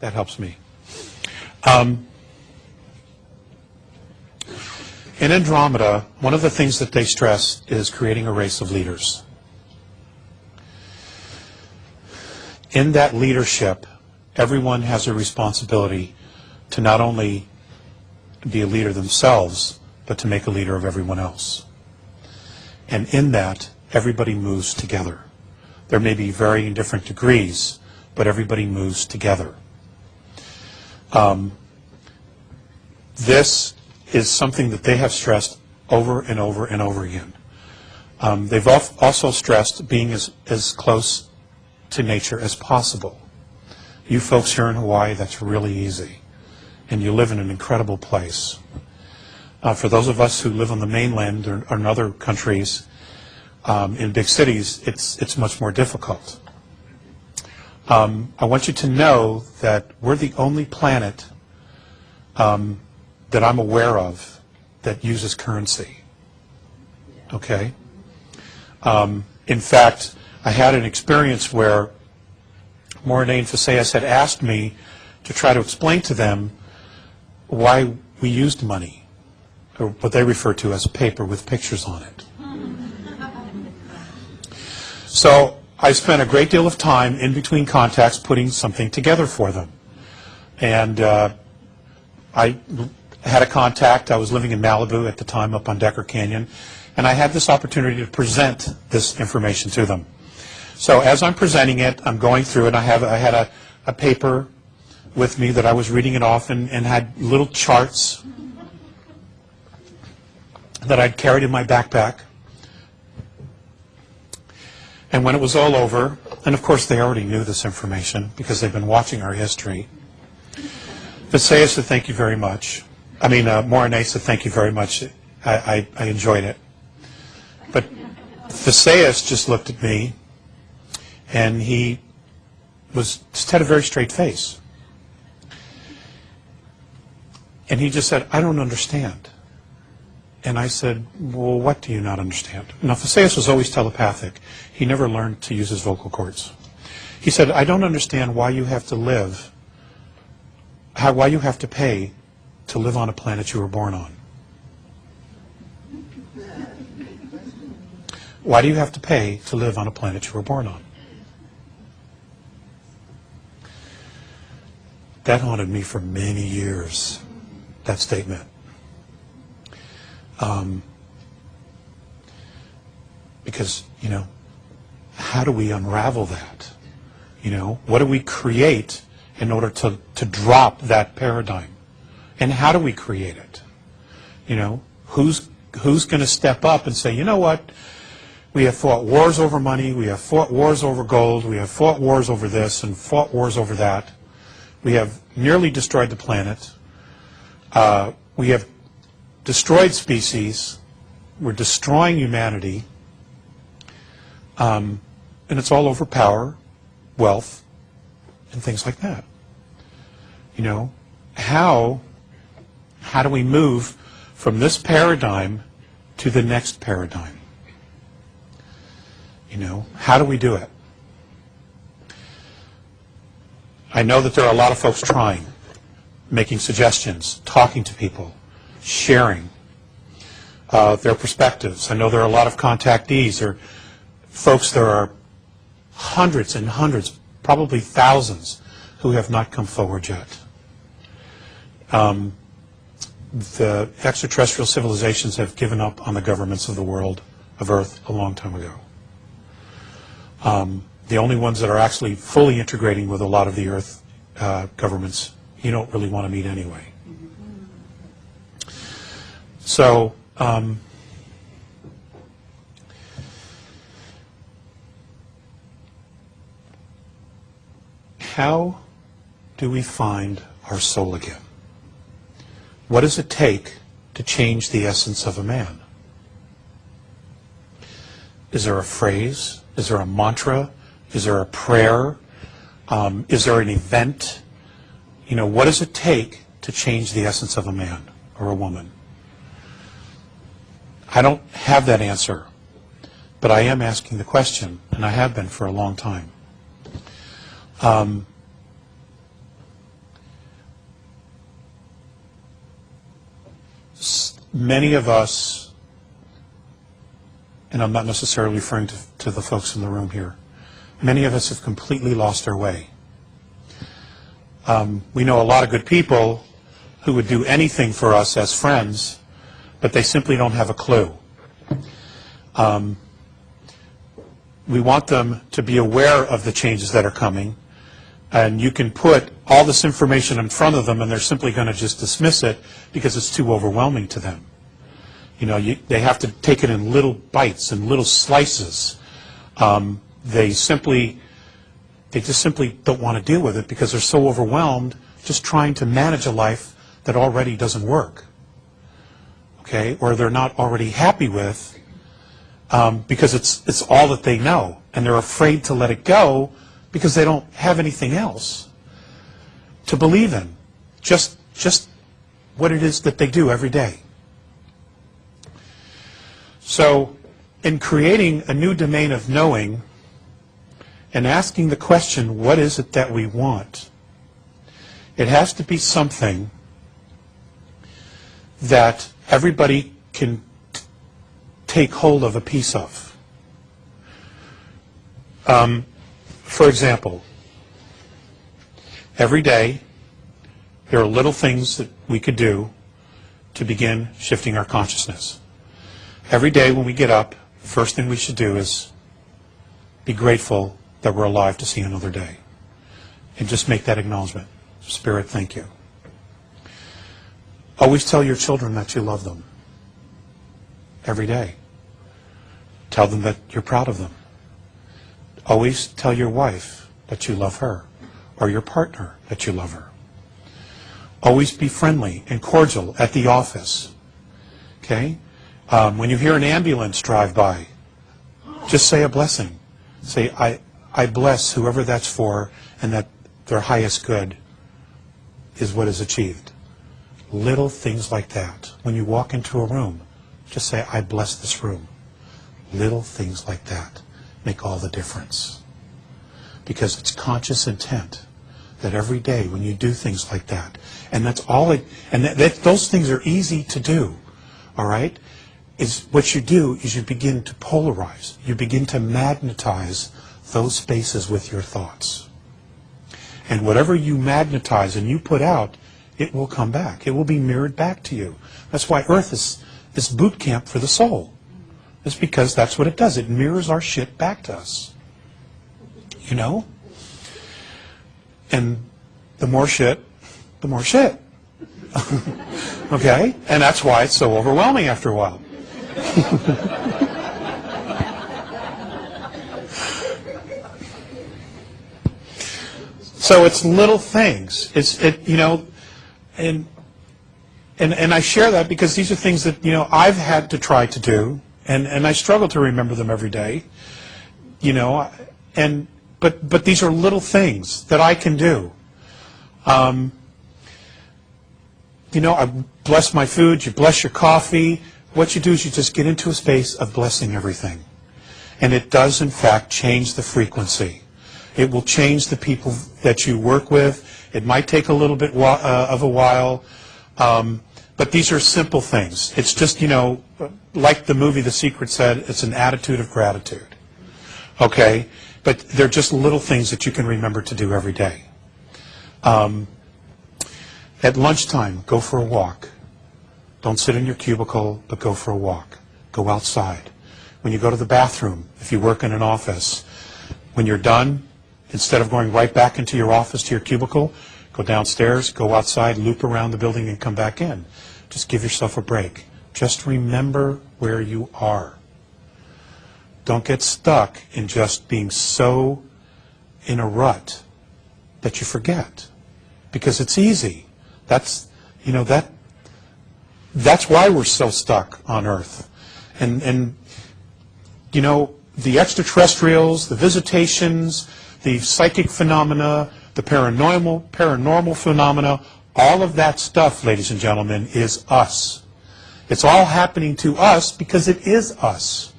That helps me. In Andromeda, one of the things that they stress is creating a race of leaders. In that leadership, everyone has a responsibility to not only be a leader themselves, but to make a leader of everyone else. And in that, everybody moves together. There may be varying different degrees, but everybody moves together. This is something that they have stressed over and over and over again. They've also stressed being as close to nature as possible. You folks here in Hawaii, that's really easy. And you live in an incredible place. For those of us who live on the mainland or in other countries, in big cities, it's much more difficult. I want you to know that we're the only planet that I'm aware of that uses currency. Okay? In fact, I had an experience where Morine and Faseas had asked me to try to explain to them why we used money, or what they refer to as paper with pictures on it. So I spent a great deal of time in between contacts putting something together for them. And I had a contact. I was living in Malibu at the time up on Decker Canyon, and I had this opportunity to present this information to them. So as I'm presenting it, I'm going through it. I had a paper with me that I was reading it off and had little charts that I'd carried in my backpack. And when it was all over, and of course they already knew this information because they've been watching our history, Faseas said, thank you very much. Morine said, thank you very much. I enjoyed it. But Faseas just looked at me, and he just had a very straight face. And he just said, I don't understand. And I said, well, what do you not understand? Now, Faseas was always telepathic. He never learned to use his vocal cords. He said, I don't understand why you have to live, why you have to pay to live on a planet you were born on. Why do you have to pay to live on a planet you were born on? That haunted me for many years, that statement. Because, how do we unravel that? What do we create in order to drop that paradigm? And how do we create it? Who's going to step up and say, you know what? We have fought wars over money, we have fought wars over gold, we have fought wars over this and fought wars over that. We have nearly destroyed the planet. We have destroyed species. We're destroying humanity. And it's all over power, wealth, and things like that. How do we move from this paradigm to the next paradigm? How do we do it? I know that there are a lot of folks trying, making suggestions, talking to people, sharing their perspectives. I know there are a lot of contactees, or folks, there are hundreds and hundreds, probably thousands, who have not come forward yet. The extraterrestrial civilizations have given up on the governments of the world, of Earth, a long time ago. The only ones that are actually fully integrating with a lot of the Earth governments, you don't really want to meet anyway. So, how do we find our soul again? What does it take to change the essence of a man? Is there a phrase? Is there a mantra? Is there a prayer? Is there an event? What does it take to change the essence of a man or a woman? I don't have that answer, but I am asking the question, and I have been for a long time. many of us, and I'm not necessarily referring to the folks in the room here, many of us have completely lost our way. We know a lot of good people who would do anything for us as friends, but they simply don't have a clue. We want them to be aware of the changes that are coming, and you can put all this information in front of them and they're simply going to just dismiss it because it's too overwhelming to them. You know, they have to take it in little bites and little slices. They just simply don't want to deal with it because they're so overwhelmed just trying to manage a life that already doesn't work, okay, or they're not already happy with, because it's all that they know, and they're afraid to let it go because they don't have anything else to believe in, just what it is that they do every day. So in creating a new domain of knowing and asking the question, what is it that we want? It has to be something that everybody can take hold of a piece of. For example, every day there are little things that we could do to begin shifting our consciousness. Every day when we get up, the first thing we should do is be grateful that we're alive to see another day. And just make that acknowledgement. Spirit, thank you. Always tell your children that you love them. Every day. Tell them that you're proud of them. Always tell your wife that you love her, or your partner that you love her. Always be friendly and cordial at the office. Okay? When you hear an ambulance drive by, just say a blessing. Say, I bless whoever that's for, and that their highest good is what is achieved. Little things like that. When you walk into a room, just say, I bless this room. Little things like that make all the difference. Because it's conscious intent that every day when you do things like that, and that's all it, and those things are easy to do, all right? Is what you do is you begin to polarize. You begin to magnetize those spaces with your thoughts. And whatever you magnetize and you put out, it will come back. It will be mirrored back to you. That's why Earth is this boot camp for the soul. It's because that's what it does. It mirrors our shit back to us. You know? And the more shit, the more shit. Okay? And that's why it's so overwhelming after a while. So it's little things. And I share that because these are things that, I've had to try to do, and I struggle to remember them every day. But these are little things that I can do. I bless my food, you bless your coffee. What you do is you just get into a space of blessing everything. And it does, in fact, change the frequency. It will change the people that you work with. It might take a little bit of a while. But these are simple things. It's just, like the movie The Secret said, it's an attitude of gratitude. Okay? But they're just little things that you can remember to do every day. At lunchtime, go for a walk. Don't sit in your cubicle, but go for a walk. Go outside. When you go to the bathroom, if you work in an office, when you're done, instead of going right back into your office to your cubicle, go downstairs, go outside, loop around the building, and come back in. Just give yourself a break. Just remember where you are. Don't get stuck in just being so in a rut that you forget. Because it's easy. That's why we're so stuck on Earth. And the extraterrestrials, the visitations, the psychic phenomena, the paranormal phenomena, all of that stuff, ladies and gentlemen, is us. It's all happening to us because it is us.